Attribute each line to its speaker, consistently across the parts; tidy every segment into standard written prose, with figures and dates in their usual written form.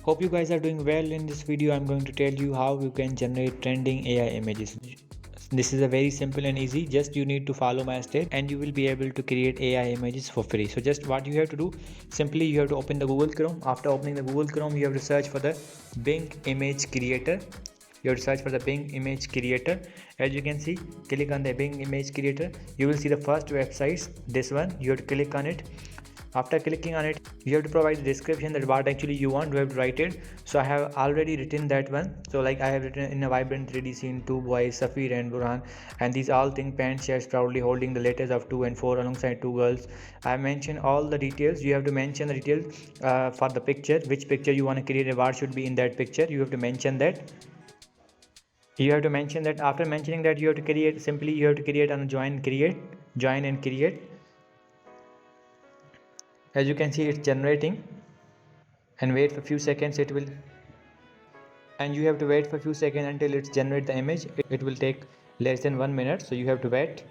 Speaker 1: Hope you guys are doing well. In this video I'm going to tell you how you can generate trending AI images. This is a very simple and easy, just you need to follow my step and you will be able to create AI images for free. So just what you have to do, simply you have to open the Google Chrome. After opening the Google Chrome, you have to search for the Bing Image Creator. You have to search for the Bing Image Creator. As you can see, click on the Bing Image Creator. You will see the first website, this one. You have to click on it. After clicking on it, you have to provide the description that what actually you want. You have to write it. So I have already written that one. So like I have written, in a vibrant 3D scene, two boys, Safir and Burhan, and these all think pant shares proudly holding the letters of 2 and 4 alongside two girls. I have mentioned all the details. You have to mention the details for the picture, which picture you want to create and what should be in that picture. You have to mention that. You have to mention that. After mentioning that, you have to create, simply you have to create on join and create. As you can see, it's generating, and wait for a few seconds. It will, and you have to wait for a few seconds until it's generate the image. It will take less than 1 minute, so you have to wait.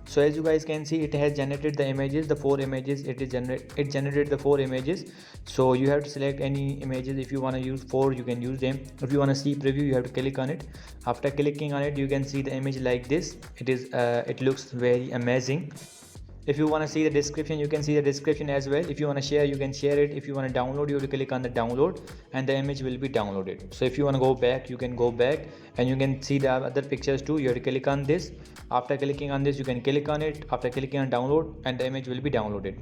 Speaker 1: So as you guys can see, it has generated the images, the 4 images. It generated the 4 images. So you have to select any images. If you want to use 4, you can use them. If you want to see preview, you have to click on it. After clicking on it, you can see the image like this. It looks very amazing. If you want to see the description, you can see the description as well. If you want to share, you can share it. If you want to download, you have to click on the download and the image will be downloaded. So if you want to go back, you can go back and you can see the other pictures too. You have to click on this. After clicking on this, you can click on it. After clicking on download, and the image will be downloaded,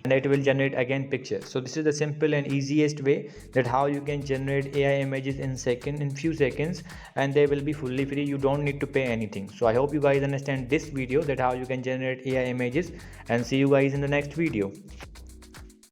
Speaker 1: and it will generate again picture. So this is the simple and easiest way that how you can generate AI images in few seconds, and they will be fully free. You don't need to pay anything. So I hope you guys understand this video, that how you can generate AI images, and see you guys in the next video.